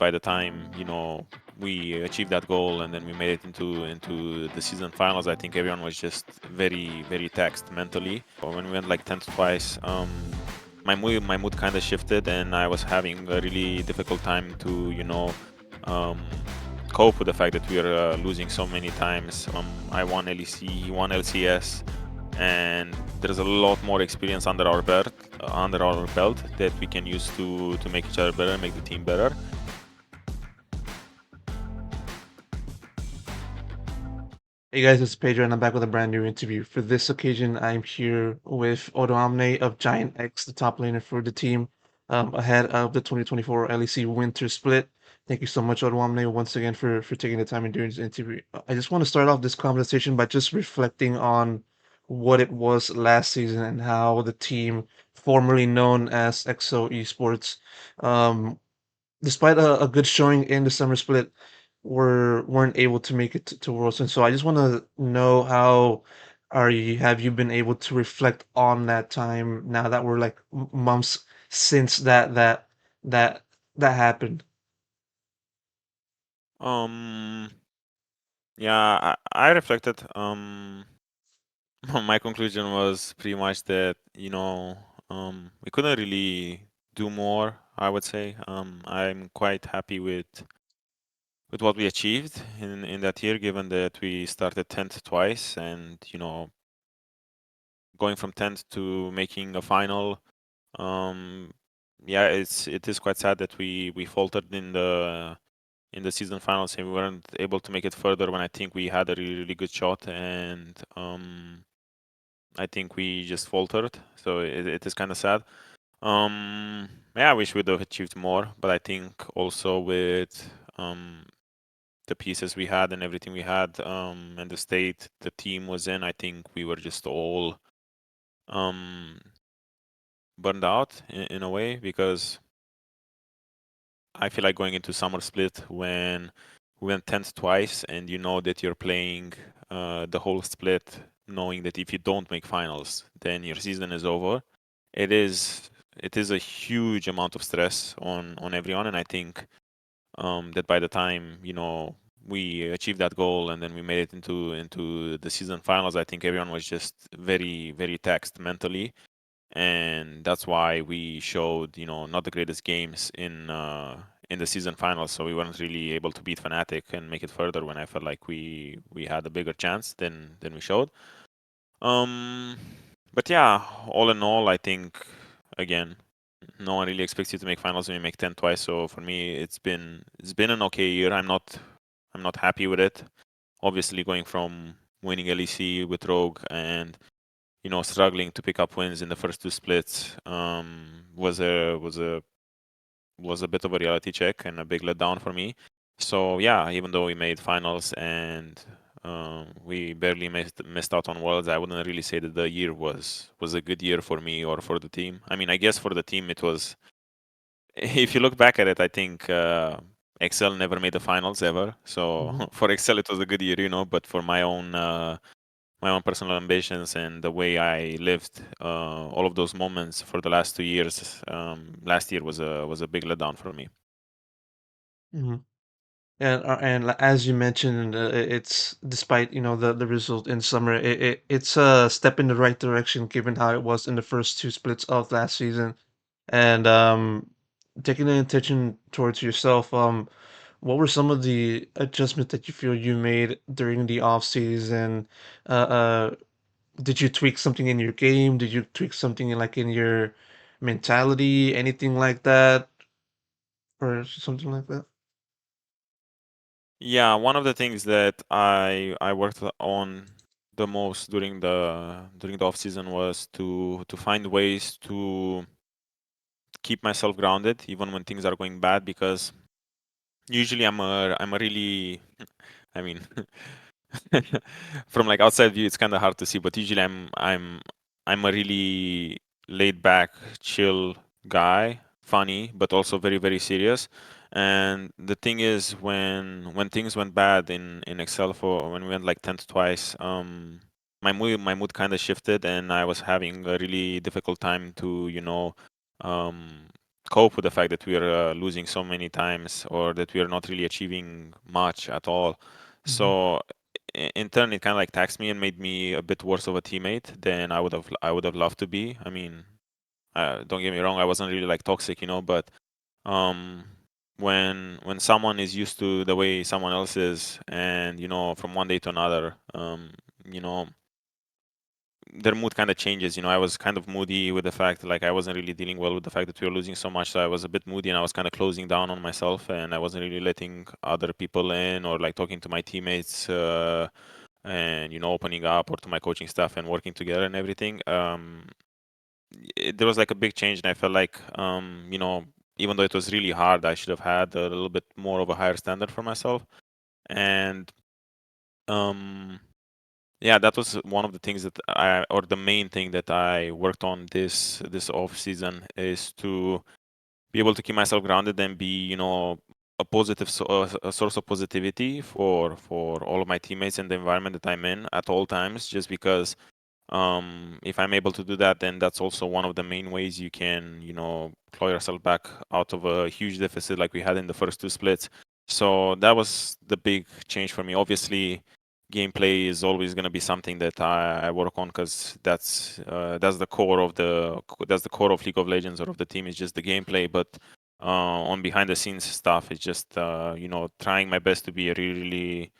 by the time we achieved that goal and then we made it into the season finals, I think everyone was just very taxed mentally. When we went like 10 to twice, my mood kind of shifted, and I was having a really difficult time to um, cope with the fact that we are losing so many times. I won LEC, he won LCS, and there's a lot more experience under our belt that we can use to make each other better, make the team better. Hey guys, it's Pedro, and I'm back with a brand new interview. For this occasion, I'm here with Odoamne of GIANTX, the top laner for the team, ahead of the 2024 LEC Winter Split. Thank you so much, Odoamne, once again for taking the time and doing this interview. I just want to start off this conversation by just reflecting on what it was last season and how the team, formerly known as EXO Esports, um, despite a good showing in the summer split, weren't able to make it to Worlds. And so I just want to know how have you been able to reflect on that time now that we're like months since that that happened? Um, yeah, I reflected. My conclusion was pretty much that we couldn't really do more. I would say I'm quite happy with what we achieved in that year, given that we started 10th twice, and going from 10th to making a final. Um, yeah, it is quite sad that we faltered in the season finals and we weren't able to make it further when I think we had a really good shot, and I think we just faltered. So it is kind of sad. Yeah, I wish we'd have achieved more, but I think also with the pieces we had and everything we had, and the state the team was in, I think we were just all um, burned out in a way, because I feel like going into summer split when we went 10th twice and you know that you're playing the whole split, knowing that if you don't make finals, then your season is over. It is a huge amount of stress on everyone, and I think that by the time we achieved that goal and then we made it into the season finals, I think everyone was just very taxed mentally, and that's why we showed not the greatest games in the season finals. So we weren't really able to beat Fnatic and make it further when I felt like we had a bigger chance than we showed. Um, but yeah, all in all, I think again, no one really expects you to make finals when you make 10 twice. So for me, it's been an okay year. I'm not happy with it. Obviously, going from winning LEC with Rogue and struggling to pick up wins in the first two splits was a bit of a reality check and a big letdown for me. So yeah, even though we made finals and we barely missed out on Worlds, I wouldn't really say that the year was a good year for me or for the team. I mean, I guess for the team it was. If you look back at it, I think Excel never made the finals ever. So Mhm. for Excel it was a good year. But for my own personal ambitions and the way I lived all of those moments for the last 2 years. Last year was a big letdown for me. Mhm. And as you mentioned, it's despite the result in summer, it's a step in the right direction given how it was in the first two splits of last season. And taking the attention towards yourself, what were some of the adjustments that you feel you made during the off season? Uh, did you tweak something in your game? Did you tweak something in your mentality? Anything like that, or something like that? Yeah, one of the things that I worked on the most during the off season was to find ways to keep myself grounded even when things are going bad, because usually I'm a really I mean from like outside view it's kind of hard to see, but usually I'm a really laid back, chill guy, funny, but also very serious. And the thing is, when things went bad in Excel, for when we went like 10th twice, my mood kind of shifted, and I was having a really difficult time to um cope with the fact that we are losing so many times or that we are not really achieving much at all. Mhm. So in turn, it kind of like taxed me and made me a bit worse of a teammate than I would have loved to be. I mean, don't get me wrong, I wasn't really like toxic, but um, when someone is used to the way someone else is, and from one day to another, you know their mood kind of changes. I was kind of moody with the fact that, like, I wasn't really dealing well with the fact that we were losing so much. So I was a bit moody and I was kind of closing down on myself, and I wasn't really letting other people in or like talking to my teammates, and opening up, or to my coaching staff and working together and everything. There was like a big change, and I felt like, even though it was really hard, I should have had a little bit more of a higher standard for myself. And um yeah, that was one of the things that or the main thing that I worked on this off season, is to be able to keep myself grounded and be, a positive a source of positivity for all of my teammates and the environment that I'm in at all times. Just because if I'm able to do that, then that's also one of the main ways you can, claw yourself back out of a huge deficit like we had in the first two splits. So that was the big change for me. Obviously, gameplay is always going to be something that I work on, because that's the core of League of Legends, or of the team, is just the gameplay. But on behind the scenes stuff, it's just trying my best to be a really, really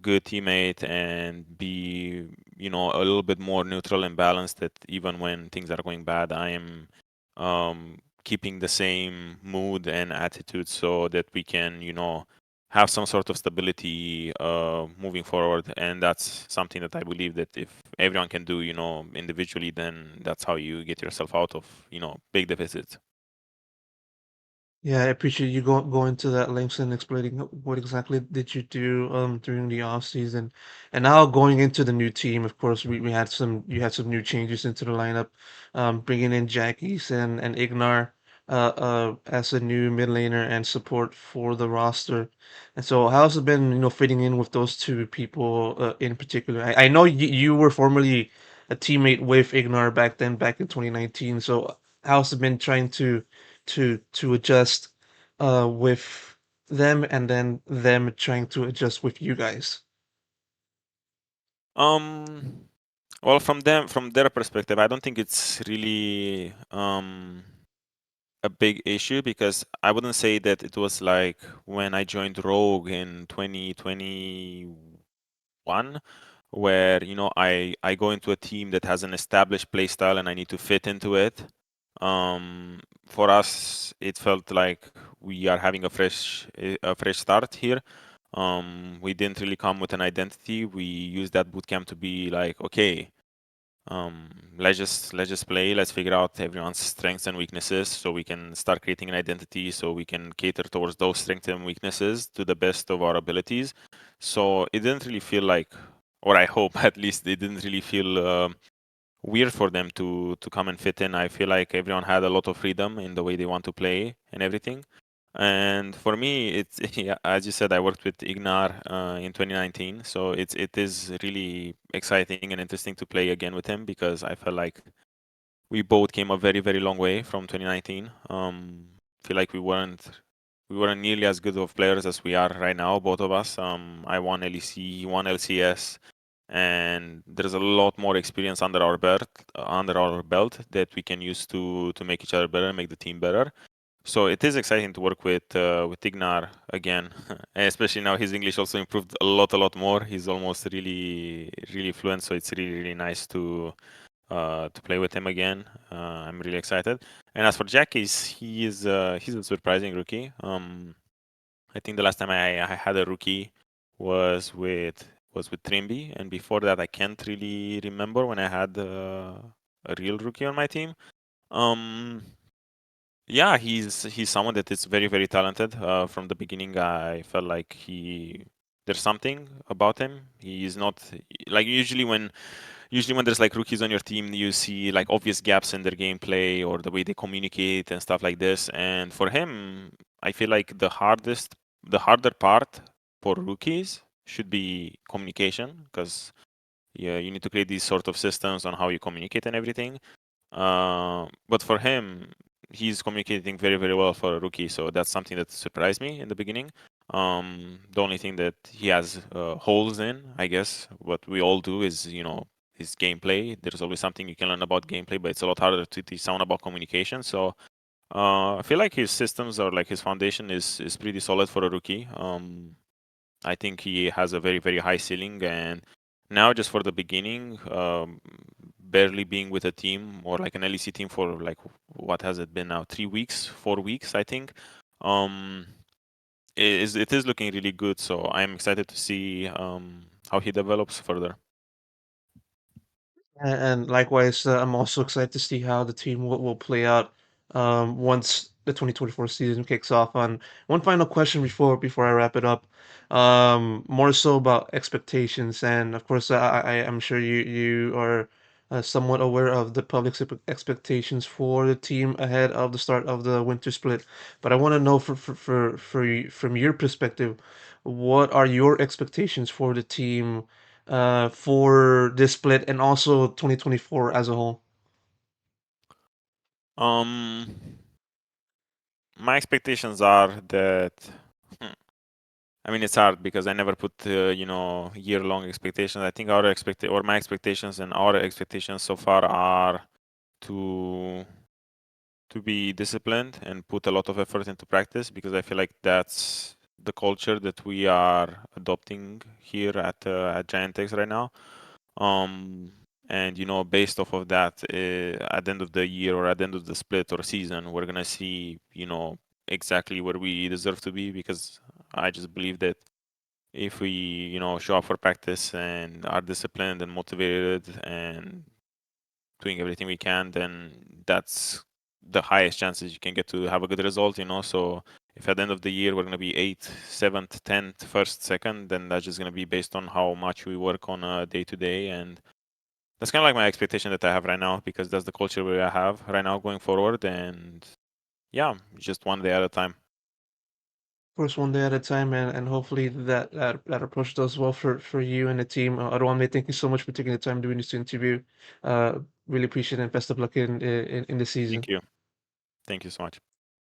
good teammate, and be, a little bit more neutral and balanced, that even when things are going bad, I am keeping the same mood and attitude, so that we can, have some sort of stability moving forward. And that's something that I believe that if everyone can do, individually, then that's how you get yourself out of, big deficits. Yeah, I appreciate you going to that lengths and explaining what exactly did you do during the off season, and now going into the new team. Of course, we had some new changes into the lineup, bringing in Jackies and IgNar as a new mid laner and support for the roster. And so, how's it been, fitting in with those two people in particular? I know you were formerly a teammate with IgNar back then, back in 2019. So, how's it been trying to adjust with them, and then them trying to adjust with you guys? Um, well, from their perspective, I don't think it's really a big issue, because I wouldn't say that it was like when I joined Rogue in 2021, where I go into a team that has an established play style and I need to fit into it. For us, it felt like we are having a fresh start here. We didn't really come with an identity. We used that bootcamp to be like, okay, um, let's just play. Let's figure out everyone's strengths and weaknesses, so we can start creating an identity, so we can cater towards those strengths and weaknesses to the best of our abilities. So it didn't really feel like, or I hope at least it didn't really feel weird for them to come and fit in. I feel like everyone had a lot of freedom in the way they want to play and everything. And for me, it's yeah, as you said, I worked with IgNar in 2019, so it is really exciting and interesting to play again with him, because I felt like we both came a very, very long way from 2019. Feel like we weren't nearly as good of players as we are right now, both of us. I won LEC, he won LCS, and there's a lot more experience under our belt that we can use to make each other better, make the team better. So it is exciting to work with Ignar again, especially now his English also improved a lot more. He's almost really, really fluent, so it's really, really nice to play with him again. I'm really excited. And as for Jack, he's a surprising rookie. I think the last time I had a rookie was with Trimby, and before that I can't really remember when I had a real rookie on my team. Um, yeah, he's someone that is very, very talented. From the beginning, I felt like there's something about him. He is not like usually when there's like rookies on your team, you see like obvious gaps in their gameplay or the way they communicate and stuff like this. And for him, I feel like the harder part for rookies should be communication, because yeah, you need to create these sort of systems on how you communicate and everything. But for him, he's communicating very, very well for a rookie. So that's something that surprised me in the beginning. The only thing that he has holes in, I guess, what we all do is, his gameplay. There's always something you can learn about gameplay, but it's a lot harder to teach someone about communication. So I feel like his systems or like his foundation is pretty solid for a rookie. I think he has a very, very high ceiling, and now just for the beginning, barely being with a team or like an LEC team for like what has it been now, 3 weeks, 4 weeks, I think. Um, it is looking really good, so I'm excited to see how he develops further. And likewise, I'm also excited to see how the team will play out once the 2024 season kicks off. On one final question before I wrap it up, more so about expectations, and of course, I'm sure you are somewhat aware of the public's expectations for the team ahead of the start of the winter split. But I want to know from your perspective, what are your expectations for the team? For this split and also 2024 as a whole. Um, my expectations are that. hmm, I mean, it's hard because I never put year-long expectations. I think my expectations and our expectations so far are to be disciplined and put a lot of effort into practice, because I feel like that's the culture that we are adopting here at GIANTX right now. Um, and based off of that, at the end of the year or at the end of the split or season, we're gonna see exactly where we deserve to be, because I just believe that if we show up for practice and are disciplined and motivated and doing everything we can, then that's the highest chances you can get to have a good result. So if at the end of the year we're going to be 8th, 7th, 10th, first, second, then that's just going to be based on how much we work on a day to day. And that's kind of like my expectation that I have right now, because that's the culture we have right now going forward. And yeah, just one day at a time. Course, one day at a time, and hopefully that approach does well for you and the team. Odoamne, thank you so much for taking the time doing this interview. Really appreciate it, and best of luck in the season. Thank you. Thank you so much.